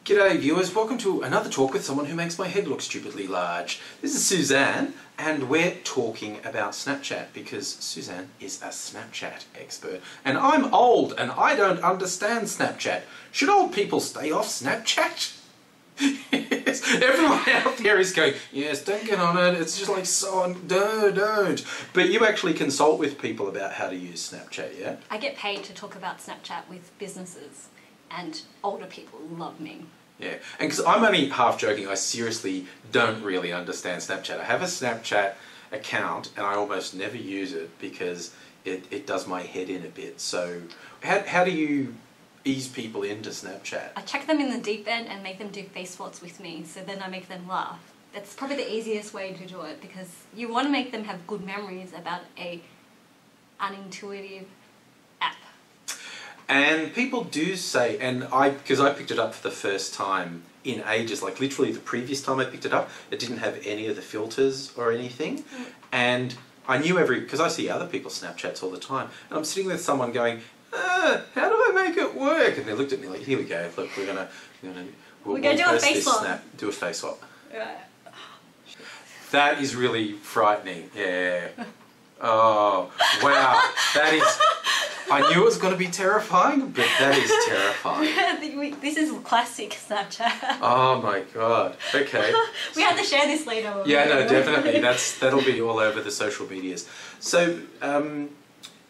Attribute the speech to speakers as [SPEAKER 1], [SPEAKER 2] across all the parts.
[SPEAKER 1] G'day viewers, welcome to another talk with someone who makes my head look stupidly large. This is Suzanne and we're talking about Snapchat because Suzanne is a Snapchat expert and I'm old and I don't understand Snapchat. Should old people stay off Snapchat? Yes, everyone out there is going, yes, don't get on it, it's just like so, don't. But you actually consult with people about how to use Snapchat, yeah?
[SPEAKER 2] I get paid to talk about Snapchat with businesses. And older people love me.
[SPEAKER 1] Yeah, and because I'm only half joking, I seriously don't really understand Snapchat. I have a Snapchat account and I almost never use it because it does my head in a bit. So how do you ease people into Snapchat?
[SPEAKER 2] I chuck them in the deep end and make them do face swaps with me, so then I make them laugh. That's probably the easiest way to do it because you want to make them have good memories about a unintuitive app.
[SPEAKER 1] And people do say, and because I picked it up for the first time in ages, like literally the previous time I picked it up, it didn't have any of the filters or anything. And I knew because I see other people's Snapchats all the time, and I'm sitting with someone going, how do I make it work? And they looked at me like, here we go, look, we're gonna do a face swap. Do a face swap.
[SPEAKER 2] Right.
[SPEAKER 1] That is really frightening, yeah. Oh, wow, that is... I knew it was going to be terrifying, but that is terrifying.
[SPEAKER 2] This is classic Snapchat.
[SPEAKER 1] Oh my god. Okay.
[SPEAKER 2] We have to share this later.
[SPEAKER 1] Yeah, no, definitely. That'll be all over the social medias. So,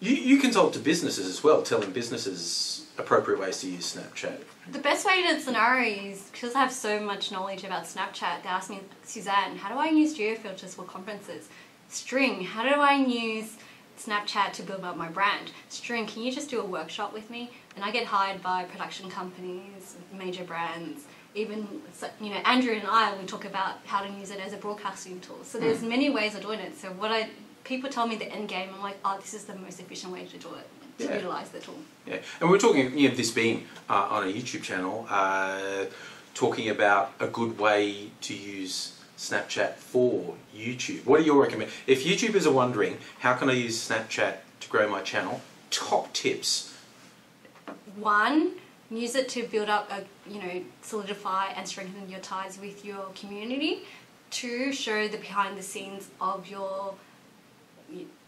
[SPEAKER 1] you consult to businesses as well, telling businesses appropriate ways to use Snapchat.
[SPEAKER 2] The best way to scenario is, because I have so much knowledge about Snapchat, they ask me, Suzanne, how do I use geo filters for conferences? String, how do I use Snapchat to build up my brand? String, can you just do a workshop with me? And I get hired by production companies, major brands, even, you know, Andrew and I, we talk about how to use it as a broadcasting tool. So there's many ways of doing it. So people tell me the end game, I'm like, oh, this is the most efficient way to do it, to utilize the tool. Yeah,
[SPEAKER 1] and we're talking, you know, this being on a YouTube channel, talking about a good way to use Snapchat for YouTube. What do you recommend? If YouTubers are wondering, how can I use Snapchat to grow my channel? Top tips.
[SPEAKER 2] 1, use it to build up solidify and strengthen your ties with your community. 2, show the behind the scenes of your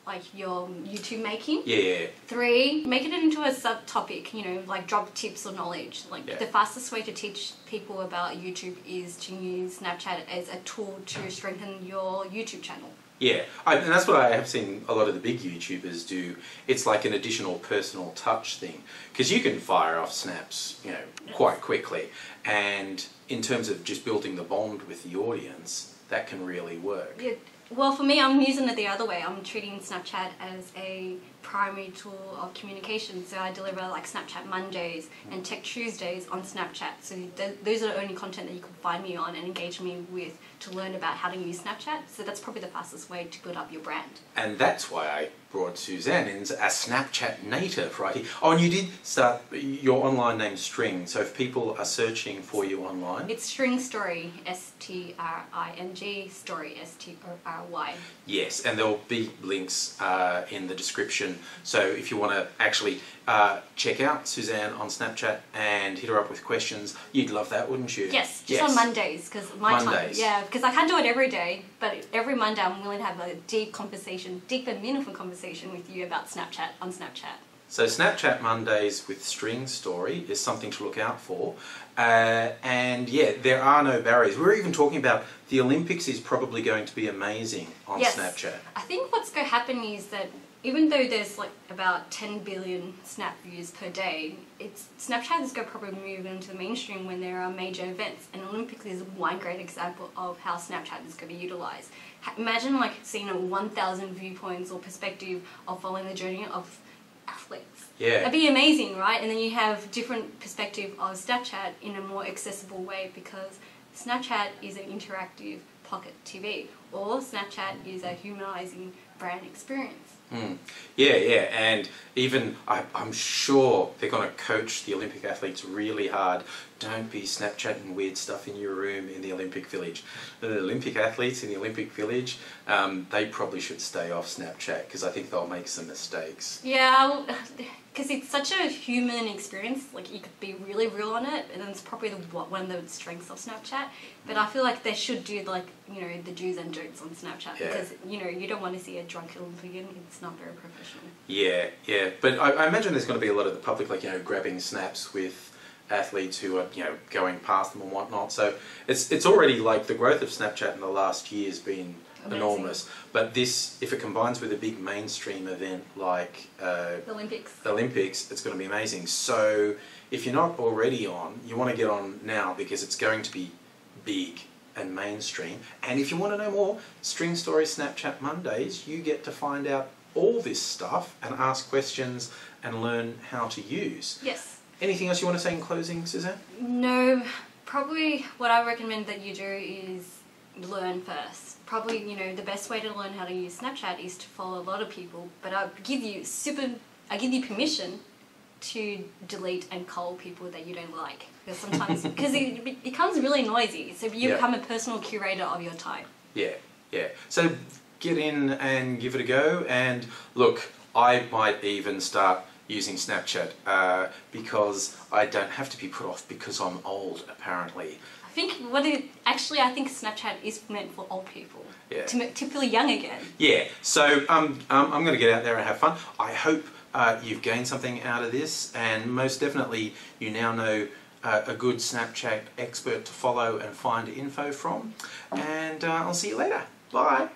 [SPEAKER 2] YouTube making.
[SPEAKER 1] Yeah.
[SPEAKER 2] 3, make it into a subtopic, you know, like drop tips or knowledge. The fastest way to teach people about YouTube is to use Snapchat as a tool to strengthen your YouTube channel. Yeah,
[SPEAKER 1] and that's what I have seen a lot of the big YouTubers do. It's like an additional personal touch thing. Because you can fire off snaps, you know, quite quickly. And in terms of just building the bond with the audience, that can really work.
[SPEAKER 2] Yeah. Well, for me, I'm using it the other way. I'm treating Snapchat as a primary tool of communication. So I deliver like Snapchat Mondays and Tech Tuesdays on Snapchat. So those are the only content that you can find me on and engage me with to learn about how to use Snapchat. So that's probably the fastest way to build up your brand.
[SPEAKER 1] And that's why I brought Suzanne in as a Snapchat native, right? Oh, and you did start your online name String. So if people are searching for you online...
[SPEAKER 2] It's String Story, S-T-R-I-N-G, Story, S-T-O-R-Y.
[SPEAKER 1] Yes, and there'll be links in the description. So if you want to actually check out Suzanne on Snapchat and hit her up with questions, you'd love that, wouldn't you?
[SPEAKER 2] Yes, just on Mondays, because because I can't do it every day, but every Monday I'm willing to have a deep and meaningful conversation with you about Snapchat on Snapchat.
[SPEAKER 1] So Snapchat Mondays with String Story is something to look out for. And yeah, there are no barriers. We were even talking about the Olympics is probably going to be amazing on Snapchat.
[SPEAKER 2] I think what's going to happen is that even though there's like about 10 billion Snap views per day, Snapchat is going to probably move into the mainstream when there are major events. And Olympics is one great example of how Snapchat is going to be utilised. Imagine like seeing a 1,000 viewpoints or perspective of following the journey of athletes.
[SPEAKER 1] Yeah.
[SPEAKER 2] That'd be amazing, right? And then you have different perspective of Snapchat in a more accessible way because Snapchat is an interactive pocket TV or Snapchat is a humanizing brand experience.
[SPEAKER 1] Yeah, and even I'm sure they're going to coach the Olympic athletes really hard don't be Snapchatting weird stuff in your room in the Olympic Village. The Olympic athletes in the Olympic Village, they probably should stay off Snapchat because I think they'll make some mistakes.
[SPEAKER 2] Yeah, because it's such a human experience. Like, you could be really real on it, and it's probably one of the strengths of Snapchat. But I feel like they should do, like, you know, the do's and don'ts on Snapchat, because, you know, you don't want to see a drunk Olympian. It's not very professional.
[SPEAKER 1] Yeah, yeah. But I imagine there's going to be a lot of the public, like, you know, grabbing snaps with athletes who are, you know, going past them and whatnot. So it's already, like, the growth of Snapchat in the last year has been enormous. But this, if it combines with a big mainstream event like the Olympics, it's going to be amazing. So if you're not already on, you want to get on now, because it's going to be big and mainstream. And if you want to know more, String Story Snapchat Mondays, you get to find out all this stuff and ask questions and learn how to use.
[SPEAKER 2] Yes.
[SPEAKER 1] Anything else you want to say in closing, Suzanne?
[SPEAKER 2] No, probably what I recommend that you do is learn first. Probably, you know, the best way to learn how to use Snapchat is to follow a lot of people, but I give you permission to delete and cull people that you don't like, because sometimes because it becomes really noisy, so you become a personal curator of your time. Yeah. So get in and give it a go, and look, I might even start using Snapchat because I don't have to be put off because I'm old, apparently. I think Snapchat is meant for old people, to feel young again. Yeah, so I'm going to get out there and have fun. I hope you've gained something out of this, and most definitely you now know a good Snapchat expert to follow and find info from. And I'll see you later. Bye.